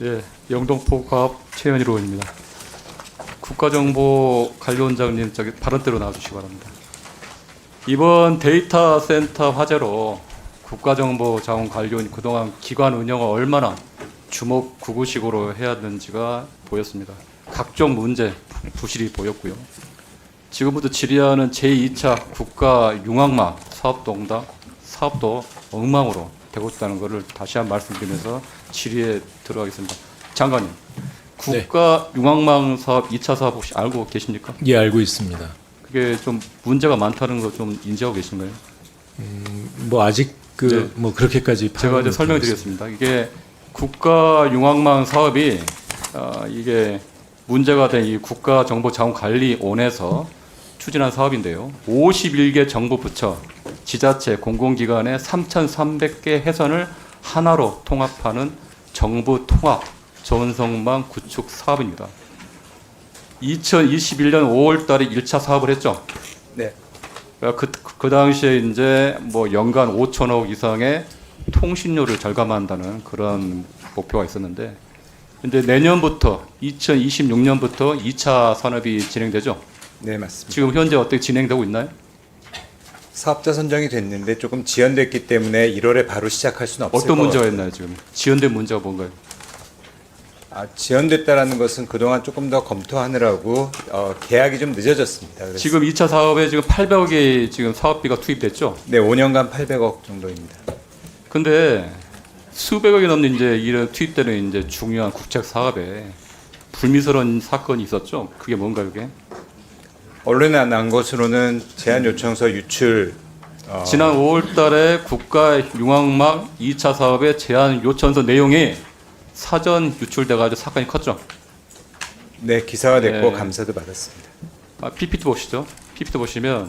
예, 영동포과학 최현일 의원입니다. 국가정보관리원장님 저기 발언대로 나와주시기 바랍니다. 이번 데이터 센터 화재로 국가정보자원관리원이 그동안 기관 운영을 얼마나 주먹구구식으로 해야 하는지가 보였습니다. 각종 문제, 부실이 보였고요. 지금부터 질의하는 제2차 국가융합망 사업도 엉망으로 되고 있다는 것을 다시 한번 말씀드리면서 질의에 들어가겠습니다. 장관님, 국가융합망 사업 2차 사업 혹시 알고 계십니까? 예, 알고 있습니다. 그게 좀 문제가 많다는 거 좀 인지하고 계신가요? 뭐 아직 뭐 그렇게까지 제가 이제 설명드리겠습니다. 이게 국가융합망 사업이 이게 문제가 된 이 국가정보자원관리원에서 추진한 사업인데요. 51개 정부 부처, 지자체, 공공기관의 3,300개 해선을 하나로 통합하는 정부 통합 전성망 구축 사업입니다. 2021년 5월 달에 1차 사업을 했죠. 네. 그 당시에 이제 뭐 연간 5천억 이상의 통신료를 절감한다는 그런 목표가 있었는데, 근데 내년부터 2026년부터 2차 산업이 진행되죠. 네, 맞습니다. 지금 현재 어떻게 진행되고 있나요? 사업자 선정이 됐는데 조금 지연됐기 때문에 1월에 바로 시작할 수는 없을 어떤 것 문제가 같아요. 있나요? 지금 지연된 문제가 뭔가요? 지연됐다라는 것은 그동안 조금 더 검토하느라고 계약이 좀 늦어졌습니다. 그래서 지금 2차 사업에 지금 800억이 지금 사업비가 투입됐죠. 네, 5년간 800억 정도입니다. 근데 수백억이 넘는 이제 이런 투입되는 이제 중요한 국책 사업에 불미스러운 사건이 있었죠. 그게 뭔가요, 그게? 언론에 난 것으로는 제안 요청서 유출 지난 5월 달에 국가융합망 2차 사업의 제안 요청서 내용이 사전 유출돼가지고 사건이 컸죠. 네, 기사가 됐고 네. 감사도 받았습니다. PPT 보시죠. PPT 보시면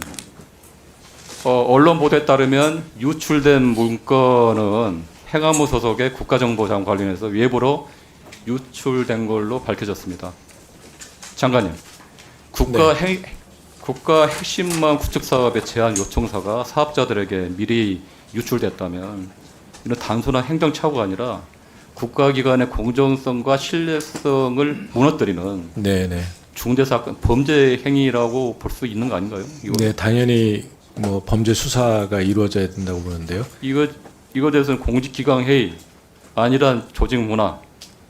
언론 보도에 따르면 유출된 문건은 행안부 소속의 국가정보자원관리원에서 외부로 유출된 걸로 밝혀졌습니다. 장관님, 국가 핵심망 구축 사업의 제안 요청서가 사업자들에게 미리 유출됐다면 이는 단순한 행정착오가 아니라 국가기관의 공정성과 신뢰성을 무너뜨리는 네네. 중대사건, 범죄 행위라고 볼 수 있는 거 아닌가요? 네, 당연히 뭐 범죄 수사가 이루어져야 된다고 보는데요. 이거 대해서는 공직기강 회의, 안일한 조직 문화,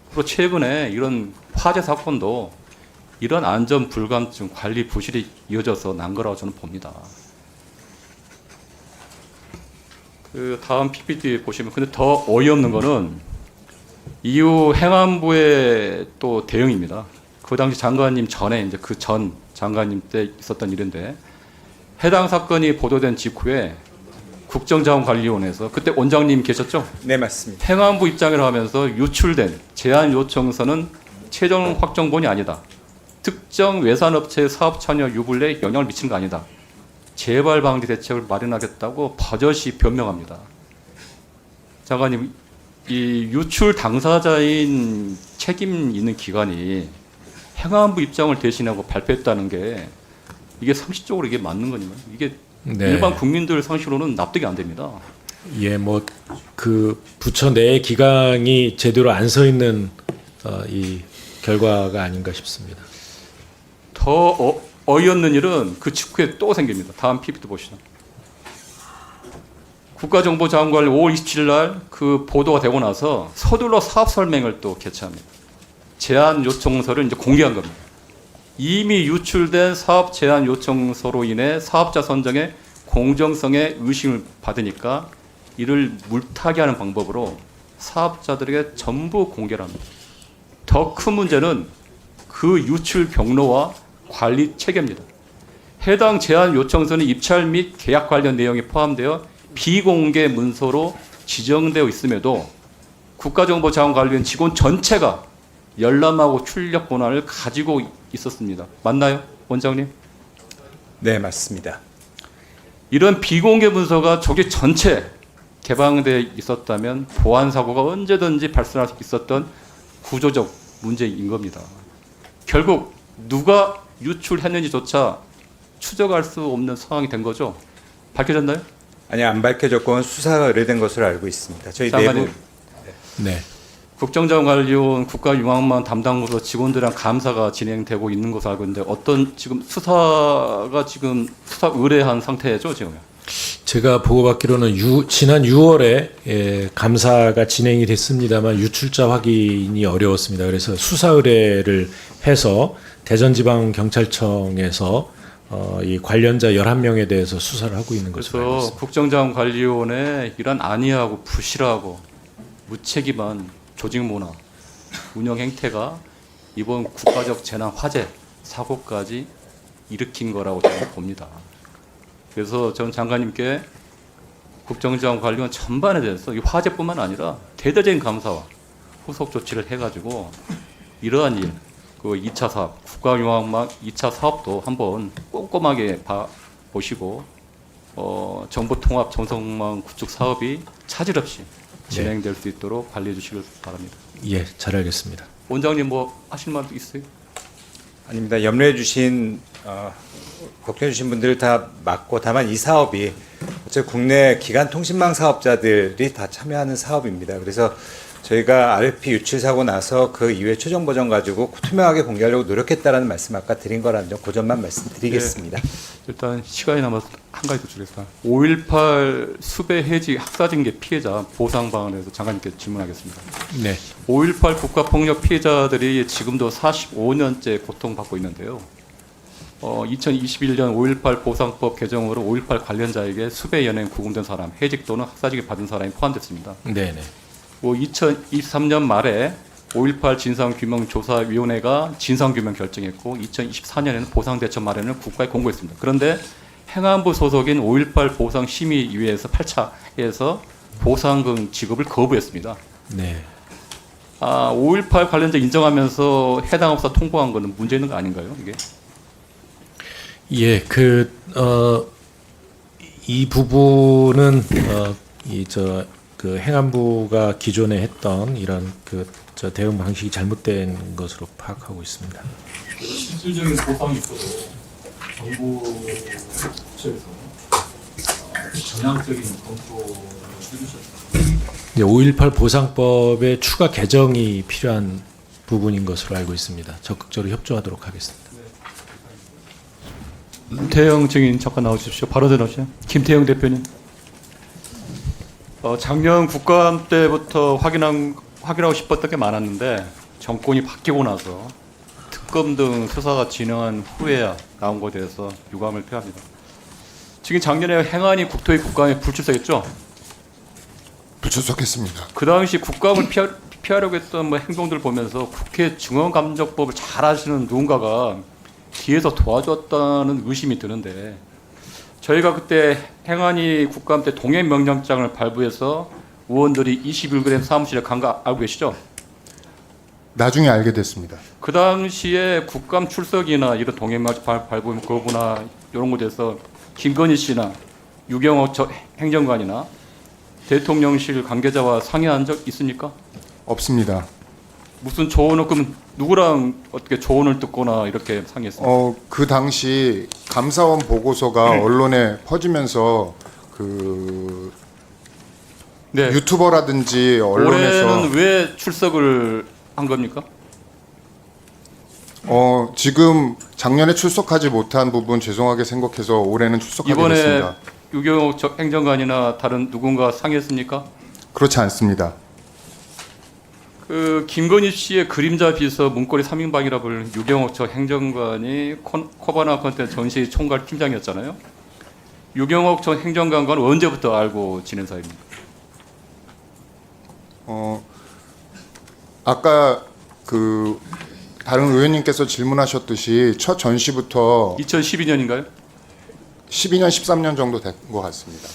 그리고 최근에 이런 화재 사건도 이런 안전 불감증, 관리 부실이 이어져서 난 거라고 저는 봅니다. 그 다음 PPT 보시면 근데 더 어이없는 거는 이후 행안부의 또 대응입니다. 그 당시 장관님 전에 이제 그 전 장관님 때 있었던 일인데 해당 사건이 보도된 직후에 국정자원관리원에서 그때 원장님 계셨죠? 네, 맞습니다. 행안부 입장이라 하면서 유출된 제안 요청서는 최종 확정본이 아니다. 특정 외산업체의 사업 참여 유불에 영향을 미치는 거 아니다. 재발 방지 대책을 마련하겠다고 버젓이 변명합니다. 장관님, 이 유출 당사자인 책임 있는 기관이 행안부 입장을 대신하고 발표했다는 게 이게 상식적으로 이게 맞는 거냐면 이게 네. 일반 국민들 상식으로는 납득이 안 됩니다. 예, 뭐 그 부처 내 기강이 제대로 안 서 있는 이 결과가 아닌가 싶습니다. 더 어이없는 일은 그 직후에 또 생깁니다. 다음 PPT 보시죠. 국가정보자원관리 5월 27일 날 그 보도가 되고 나서 서둘러 사업 설명을 또 개최합니다. 제안 요청서를 이제 공개한 겁니다. 이미 유출된 사업 제안 요청서로 인해 사업자 선정의 공정성에 의심을 받으니까 이를 물타기 하는 방법으로 사업자들에게 전부 공개를 합니다. 더 큰 문제는 그 유출 경로와 관리 체계입니다. 해당 제안 요청서는 입찰 및 계약 관련 내용이 포함되어 비공개 문서로 지정되어 있음에도 국가정보자원관리원 직원 전체가 열람하고 출력 권한을 가지고 있었습니다. 맞나요, 원장님? 네, 맞습니다. 이런 비공개 문서가 조직 전체 개방되어 있었다면 보안 사고가 언제든지 발생할 수 있었던 구조적 문제인 겁니다. 결국 누가 유출했는지조차 추적할 수 없는 상황이 된 거죠. 밝혀졌나요? 아니, 안 밝혀졌고 수사가 의뢰된 것으로 알고 있습니다. 저희 장관님. 내부 네. 국정자원 관리원 국가유망망 담당부서 직원들이랑 감사가 진행되고 있는 것으로 알고 있는데 어떤 지금 수사가 지금 수사 의뢰한 상태죠 지금? 제가 보고받기로는 지난 6월에 감사가 진행이 됐습니다만 유출자 확인이 어려웠습니다. 그래서 수사 의뢰를 해서 대전지방경찰청에서 이 관련자 11명에 대해서 수사를 하고 있는 것으로 알고 그래서 있습니다. 국정자원관리원의 이런 안이하고 부실하고 무책임한 조직 문화, 운영 행태가 이번 국가적 재난 화재 사고까지 일으킨 거라고 저는 봅니다. 그래서 전 장관님께 국정자원관리원 전반에 대해서 이 화재뿐만 아니라 대대적인 감사와 후속 조치를 해가지고 이러한 일, 그 2차 사업, 국가유망망 2차 사업도 한번 꼼꼼하게 보시고 정보통합 전송망 구축 사업이 차질 없이 진행될 수 있도록 관리해 주시길 바랍니다. 예, 잘 알겠습니다. 원장님 뭐 하실 말도 있어요? 아닙니다. 염려해 주신 걱정해 주신 분들 다 맞고 다만 이 사업이 어째 국내 기간 통신망 사업자들이 다 참여하는 사업입니다. 그래서 저희가 RFP 유출 사고 나서 그 이후에 최종 버전 가지고 투명하게 공개하려고 노력했다라는 말씀 아까 드린 거라는 점 그 점만 말씀드리겠습니다. 일단 시간이 남아서 한 가지 더 드리겠습니다. 5.18 수배 해지 학사징계 피해자 보상 방안에 대해서 장관님께 질문하겠습니다. 네. 5.18 국가폭력 피해자들이 지금도 45년째 고통받고 있는데요. 2021년 5.18 보상법 개정으로 5.18 관련자에게 수배 연행 구금된 사람, 해직 또는 학사징계 받은 사람이 포함됐습니다. 네, 네. 2023년 말에 5.18 진상규명조사위원회가 진상규명 결정했고 2024년에는 보상대책 마련을 국가에 공고했습니다. 그런데 행안부 소속인 5.18 보상심의위에서 8차에서 보상금 지급을 거부했습니다. 네. 5.18 관련자 인정하면서 해당 업사 통보한 것은 문제 있는 거 아닌가요? 이게? 예, 이 부분은 그 행안부가 기존에 했던 이런 대응 방식이 잘못된 것으로 파악하고 있습니다. 실질적인 보상이 있어도 정부 측에서 전향적인 검토를 해주셨습니다. 5.18 보상법의 추가 개정이 필요한 부분인 것으로 알고 있습니다. 적극적으로 협조하도록 하겠습니다. 김태형 증인 잠깐 나오십시오. 바로 들어오시죠. 김태형 대표님. 작년 국감 때부터 확인하고 싶었던 게 많았는데 정권이 바뀌고 나서 특검 등 수사가 진행한 후에야 나온 것에 대해서 유감을 표합니다. 지금 작년에 행안위 국토위 국감에 불출석했죠? 불출석했습니다. 그 당시 국감을 피하려고 했던 행동들을 보면서 국회 중앙감정법을 잘 아시는 누군가가 뒤에서 도와줬다는 의심이 드는데 저희가 그때 행안위 국감 때 동행 명령장을 발부해서 의원들이 21g 사무실에 간 거 알고 계시죠? 나중에 알게 됐습니다. 그 당시에 국감 출석이나 이런 동행 명령 발부 거부나 이런 것에 대해서 김건희 씨나 유경호 행정관이나 대통령실 관계자와 상의한 적 있습니까? 없습니다. 무슨 조언을 그럼 누구랑 어떻게 조언을 듣거나 이렇게 상의했습니까? 그 당시 감사원 보고서가 언론에 퍼지면서 네. 유튜버라든지 언론에서 올해는 왜 출석을 한 겁니까? 지금 작년에 출석하지 못한 부분 죄송하게 생각해서 올해는 출석하게 이번에 됐습니다. 유경호 행정관이나 다른 누군가 상의했습니까? 그렇지 않습니다. 그 김건희 씨의 그림자 비서 문고리 3인방이라 불리는 유경호 행정관이 코바나 컨텐츠 전시 총괄 팀장이었잖아요. 유경호 전 행정관과는 언제부터 알고 지낸 사이입니까? 아까 다른 의원님께서 질문하셨듯이 첫 전시부터 2012년인가요? 12년, 13년 정도 된 것 같습니다.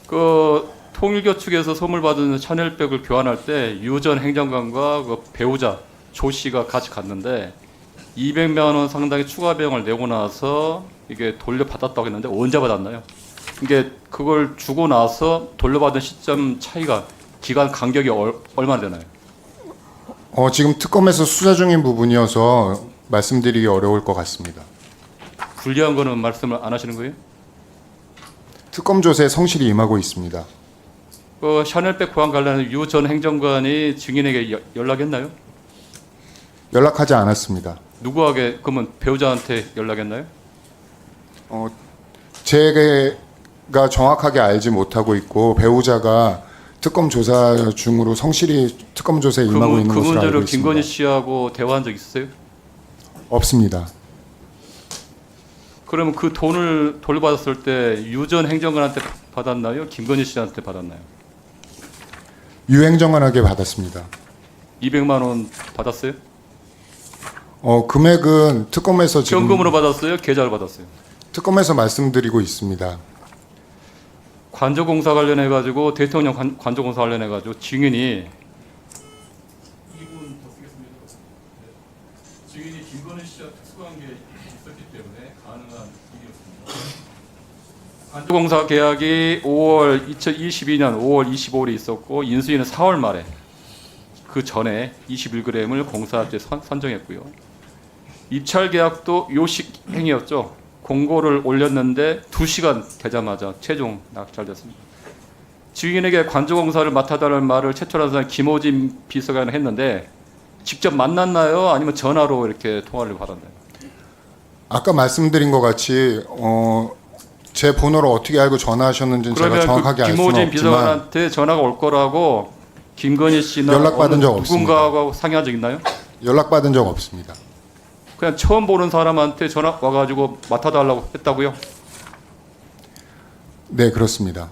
그 통일교 측에서 선물 받은 샤넬백을 교환할 때 유 전 행정관과 그 배우자 조 씨가 같이 갔는데 200만 원 상당의 추가 비용을 내고 나서 이게 돌려받았다고 했는데 언제 받았나요? 이게 그걸 주고 나서 돌려받은 시점 차이가 기간 간격이 얼마나 되나요? 지금 특검에서 수사 중인 부분이어서 말씀드리기 어려울 것 같습니다. 불리한 거는 말씀을 안 하시는 거예요? 특검 조사에 성실히 임하고 있습니다. 그 샤넬백 보안 관련해 유 전 행정관이 증인에게 연락했나요? 연락하지 않았습니다. 누구에게 그러면 배우자한테 연락했나요? 제가 정확하게 알지 못하고 있고 배우자가 특검 조사 중으로 성실히 특검 조사에 임하고 있는 그 것으로 알고 문제로 있습니다. 김건희 씨하고 대화한 적 있으세요? 없습니다. 그러면 그 돈을 돌려받았을 때 유 전 행정관한테 받았나요? 김건희 씨한테 받았나요? 유 행정관에게 받았습니다. 200만 원 받았어요? 금액은 특검에서 지금 현금으로 받았어요? 계좌로 받았어요? 특검에서 말씀드리고 있습니다. 관저공사 관련해 가지고 대통령 관저공사 관련해 가지고 증인이 이분 더 쓰겠습니다. 증인이 김건희 씨와 특수관계 있었기 때문에 가능한 일이었습니다. 관저공사 계약이 2022년 5월 25일에 있었고 인수위는 4월 말에 그 전에 21g을 공사업체 선정했고요. 입찰 계약도 요식 행위였죠. 공고를 올렸는데 2시간 되자마자 최종 낙찰됐습니다. 증인에게 관저공사를 맡아달라는 말을 최초로 한 사람 김호진 비서관이 했는데 직접 만났나요? 아니면 전화로 이렇게 통화를 받았나요? 아까 말씀드린 것 같이 제 번호를 어떻게 알고 전화하셨는지는 제가 그러면 정확하게 그 알 수는 김호진 없지만 비서관한테 전화가 올 거라고 김건희 씨나 연락받은 적 누군가하고 상의한 적 있나요? 연락받은 적 없습니다. 그냥 처음 보는 사람한테 전화 와가지고 맡아달라고 했다고요? 네, 그렇습니다.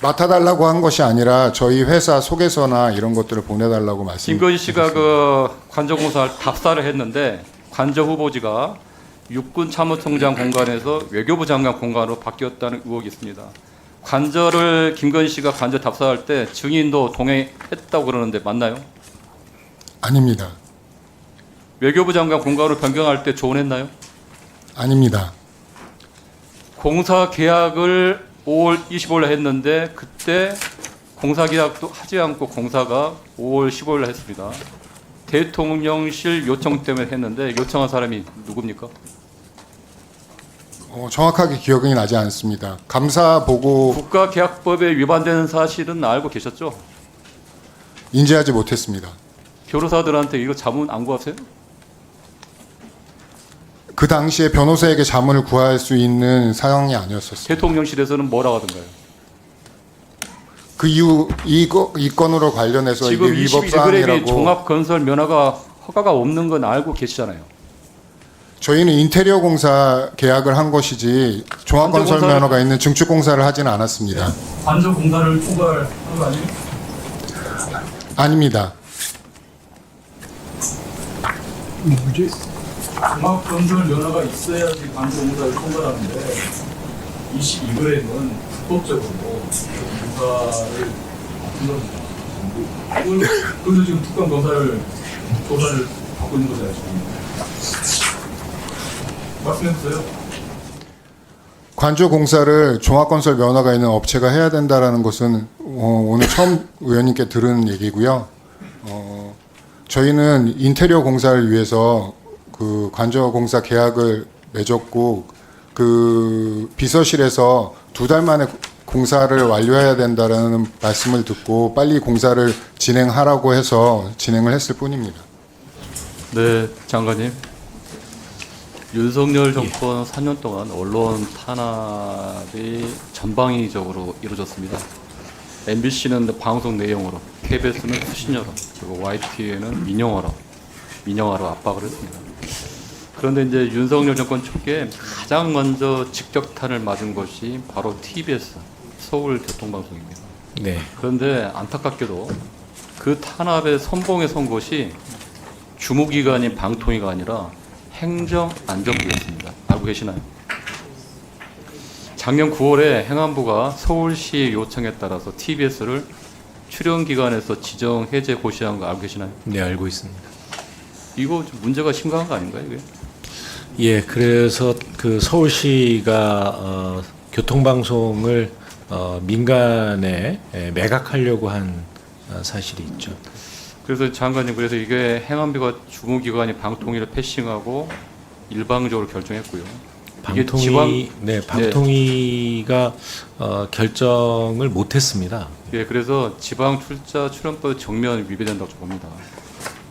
맡아달라고 한 것이 아니라 저희 회사 소개서나 이런 것들을 보내달라고 김건희 씨가 그 관저공사를 답사를 했는데 관저 후보지가 육군 참모총장 공간에서 외교부 장관 공간으로 바뀌었다는 의혹이 있습니다. 관저를 김건희 씨가 관저 답사할 때 증인도 동행했다고 그러는데 맞나요? 아닙니다. 외교부 장관 공간으로 변경할 때 조언했나요? 아닙니다. 공사 계약을 5월 25일에 했는데 그때 공사 계약도 하지 않고 공사가 5월 15일에 했습니다. 대통령실 요청 때문에 했는데 요청한 사람이 누굽니까? 정확하게 기억이 나지 않습니다. 감사 보고 국가계약법에 위반되는 사실은 알고 계셨죠? 인지하지 못했습니다. 변호사들한테 이거 자문 안 구하세요? 그 당시에 변호사에게 자문을 구할 수 있는 상황이 아니었었습니다. 대통령실에서는 뭐라고 하던가요? 그 이후 이 건으로 관련해서 지금 이게 위법 21g이 사항이라고 종합건설 면허가 허가가 없는 건 알고 계시잖아요. 저희는 인테리어 공사 계약을 한 것이지 종합건설 관저공사를- 면허가 있는 증축 공사를 하지는 않았습니다. 관저 공사를 통과한 거 아니에요? 아닙니다. 종합건설 면허가 있어야지 관저 공사를 통과하는데 22g은 불법적으로 공사를 바꾼 겁니다. 그래서 지금 특검 검사를 조사를 받고 있는 거잖아요. 지금. 말씀해주세요. 관저 공사를 종합건설 면허가 있는 업체가 해야 된다라는 것은 오늘 처음 의원님께 들은 얘기고요. 저희는 인테리어 공사를 위해서 그 관저 공사 계약을 맺었고 그 비서실에서 2달 만에 공사를 완료해야 된다라는 말씀을 듣고 빨리 공사를 진행하라고 해서 진행을 했을 뿐입니다. 네, 장관님. 윤석열 정권 4년 동안 언론 탄압이 전방위적으로 이루어졌습니다. MBC는 방송 내용으로, KBS는 수신여로, 그리고 YTN은 민영화로 압박을 했습니다. 그런데 이제 윤석열 정권 초기에 가장 먼저 직격탄을 맞은 것이 바로 TBS, 서울교통방송입니다. 네. 그런데 안타깝게도 그 탄압의 선봉에 선 것이 주무기관인 방통위가 아니라 행정안전부였습니다. 알고 계시나요? 작년 9월에 행안부가 서울시의 요청에 따라서 TBS를 출연기관에서 지정 해제 고시한 거 알고 계시나요? 네, 알고 있습니다. 이거 좀 문제가 심각한 거 아닌가요? 이게? 예, 그래서 그 서울시가 교통방송을 민간에 매각하려고 한 사실이 있죠. 그래서 장관님, 그래서 이게 행안부가 주무기관이 방통위를 패싱하고 일방적으로 결정했고요. 방통위 지방- 네, 방통위가 결정을 못했습니다. 예, 그래서 지방 출자 출연법 정면 위배된다고 봅니다.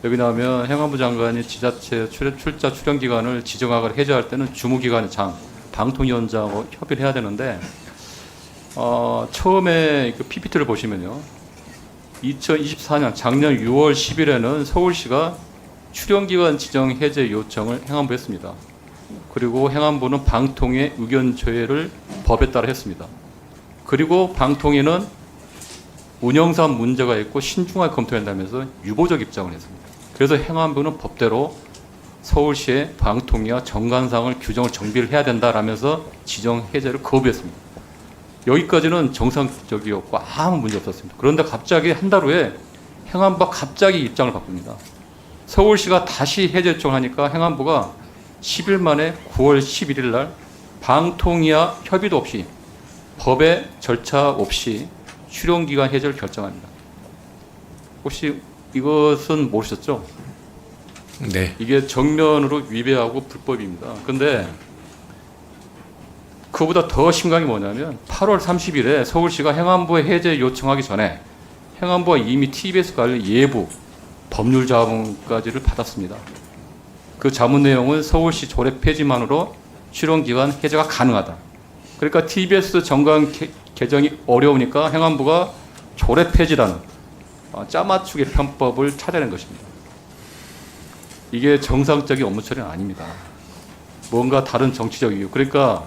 여기 나오면 행안부 장관이 지자체 출자 출연 기간을 지정하거나 해제할 때는 주무기관의 장, 방통위원장하고 협의를 해야 되는데 처음에 그 PPT를 보시면요, 2024년 작년 6월 10일에는 서울시가 출연기관 지정 해제 요청을 행안부에 했습니다. 그리고 행안부는 방통위의 의견 조회를 법에 따라 했습니다. 그리고 방통위는 운영상 문제가 있고 신중하게 검토한다면서 유보적 입장을 했습니다. 그래서 행안부는 법대로 서울시의 방통위와 정관상을 규정을 정비를 해야 된다라면서 지정 해제를 거부했습니다. 여기까지는 정상적이었고 아무 문제 없었습니다. 그런데 갑자기 한 달 후에 행안부가 갑자기 입장을 바꿉니다. 서울시가 다시 해제 요청을 하니까 행안부가 10일 만에 9월 11일 날 방통위와 협의도 없이 법의 절차 없이 출연기간 해제를 결정합니다. 혹시 이것은 모르셨죠? 네. 이게 정면으로 위배하고 불법입니다. 그런데 그보다 더 심각한 게 뭐냐면 8월 30일에 서울시가 행안부에 해제 요청하기 전에 행안부가 이미 TBS 관련 예부 법률 자문까지를 받았습니다. 그 자문 내용은 서울시 조례 폐지만으로 출연기간 해제가 가능하다. 그러니까 TBS 정관 개정이 어려우니까 행안부가 조례 폐지라는 짜맞추기 편법을 찾아낸 것입니다. 이게 정상적인 업무 처리는 아닙니다. 뭔가 다른 정치적 이유. 그러니까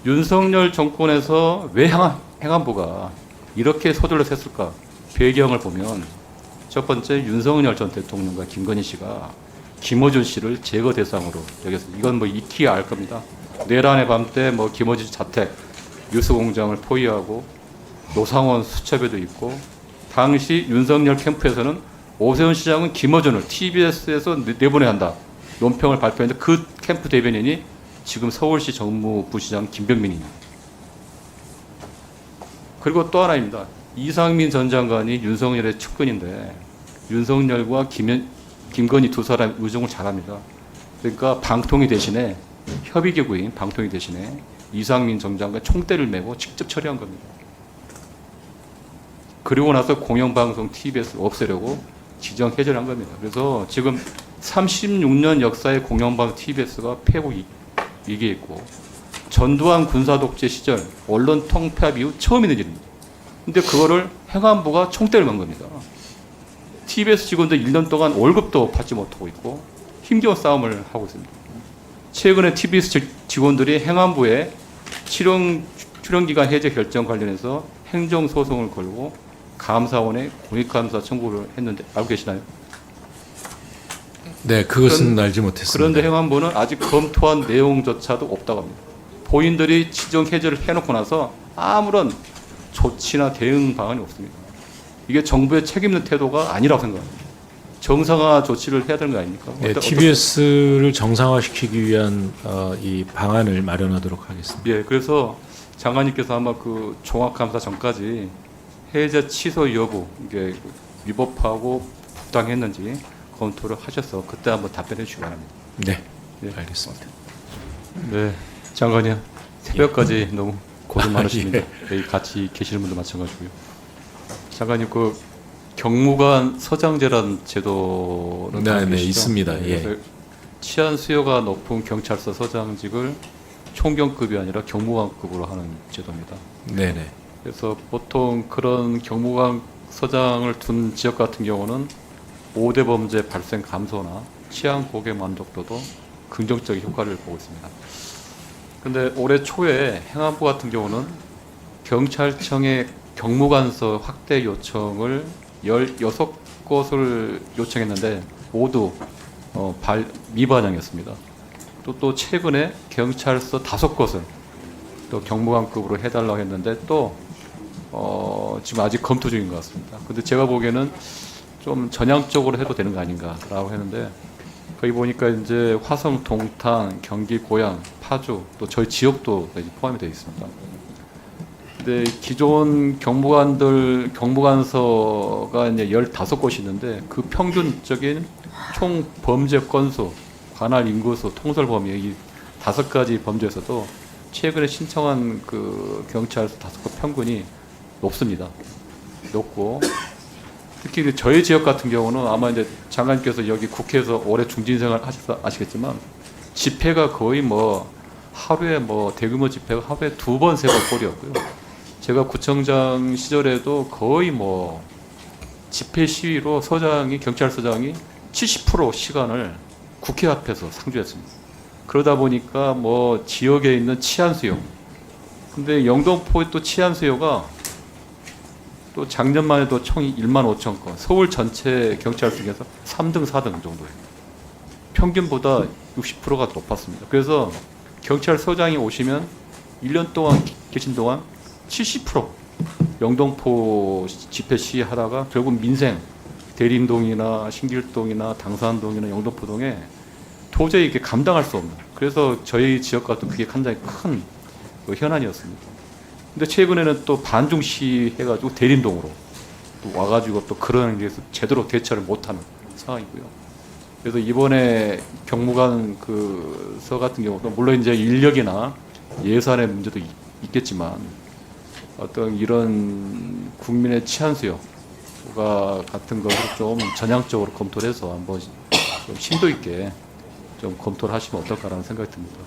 윤석열 정권에서 왜 행안부가 이렇게 서둘러 했을까? 배경을 보면 첫 번째 윤석열 전 대통령과 김건희 씨가 김어준 씨를 제거 대상으로 여겼습니다. 이건 뭐 익히 알 겁니다. 내란의 밤 때 뭐 김어준 자택 뉴스공장을 포위하고 노상원 수첩에도 있고 당시 윤석열 캠프에서는 오세훈 시장은 김어준을 TBS에서 내보내야 한다 논평을 발표했는데 그 캠프 대변인이 지금 서울시 정무부시장 김병민입니다. 그리고 또 하나입니다. 이상민 전 장관이 윤석열의 측근인데 윤석열과 김건희 두 사람 의정을 잘합니다. 그러니까 방통위 대신에 협의기구인 방통위 대신에 이상민 전 장관 총대를 메고 직접 처리한 겁니다. 그리고 나서 공영방송 TBS 없애려고 지정 해제를 한 겁니다. 그래서 지금 36년 역사의 공영방송 TBS가 폐국 위기에 있고 전두환 군사독재 시절 언론 통폐합 이후 처음 있는 일입니다. 근데 그거를 행안부가 총대를 맨 겁니다. TBS 직원들 1년 동안 월급도 받지 못하고 있고 힘겨운 싸움을 하고 있습니다. 최근에 TBS 직원들이 행안부에 출연기간 해제 결정 관련해서 행정소송을 걸고 감사원에 공익감사 청구를 했는데 알고 계시나요? 네, 그것은 알지 못했습니다. 그런데 행안부는 아직 검토한 내용조차도 없다고 합니다. 본인들이 지정 해제를 해놓고 나서 아무런 조치나 대응 방안이 없습니다. 이게 정부의 책임 있는 태도가 아니라고 생각합니다. 정상화 조치를 해야 되는 거 아닙니까? 네, TBS를 정상화시키기 위한 이 방안을 마련하도록 하겠습니다. 예, 그래서 장관님께서 아마 그 종합감사 전까지 해제 취소 여부 이게 위법하고 부당했는지 검토를 하셔서 그때 한번 답변해 주시기 바랍니다. 네, 예. 알겠습니다. 네, 장관님 새벽까지 너무 고생 많으십니다. 예. 여기 같이 계시는 분도 마찬가지고요. 장관님 그 경무관 서장제라는 제도는 네, 알고 네, 계시죠? 있습니다. 네, 예. 그래서 치안 수요가 높은 경찰서 서장직을 총경급이 아니라 경무관급으로 하는 제도입니다. 네, 네. 그래서 보통 그런 경무관 서장을 둔 지역 같은 경우는 5대 범죄 발생 감소나 치안 고개 만족도도 긍정적인 효과를 보고 있습니다. 그런데 올해 초에 행안부 같은 경우는 경찰청의 경무관서 확대 요청을 16곳을 요청했는데 모두 미반영이었습니다. 또 최근에 경찰서 5곳을 또 경무관급으로 해달라고 했는데 또 지금 아직 검토 중인 것 같습니다. 근데 제가 보기에는 좀 전향적으로 해도 되는 거 아닌가라고 했는데 거기 보니까 이제 화성, 동탄, 경기, 고양, 파주 또 저희 지역도 포함이 되어 있습니다. 근데 기존 경무관서가 이제 15곳이 있는데 그 평균적인 총 범죄 건수, 관할 인구수, 통솔 범위 5가지 범죄에서도 최근에 신청한 그 경찰 5건 평균이 높습니다. 높고 특히 그 저희 지역 같은 경우는 아마 이제 장관님께서 여기 국회에서 오래 중진생활 하셔서 아시겠지만 집회가 거의 뭐 하루에 뭐 대규모 집회가 하루에 2번 3번 꼴이었고요. 제가 구청장 시절에도 거의 뭐 집회 시위로 경찰서장이 70% 시간을 국회 앞에서 상주했습니다. 그러다 보니까 뭐 지역에 있는 치안 수요. 근데 영등포 또 치안 수요가 또 작년만 해도 총 1만 5천 건, 서울 전체 경찰 중에서 3등, 4등 정도예요. 평균보다 60%가 높았습니다. 그래서 경찰서장이 오시면 1년 동안 계신 동안 70% 영등포 집회 시위하다가 결국 민생, 대림동이나 신길동이나 당산동이나 영등포동에 도저히 이게 감당할 수 없는, 그래서 저희 지역과도 그게 굉장히 큰 그 현안이었습니다. 근데 최근에는 또 반중시 해가지고 대림동으로 또 와가지고 또 그런 데서 제대로 대처를 못하는 상황이고요. 그래서 이번에 경무관 그서 같은 경우도 물론 이제 인력이나 예산의 문제도 있겠지만 어떤 이런 국민의 치안 수요가 같은 것을 좀 전향적으로 검토를 해서 한번 좀 심도 있게 좀 검토를 하시면 어떨까라는 생각이 듭니다.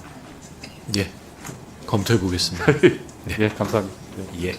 예, 검토해 보겠습니다. 예, 감사합니다. 예.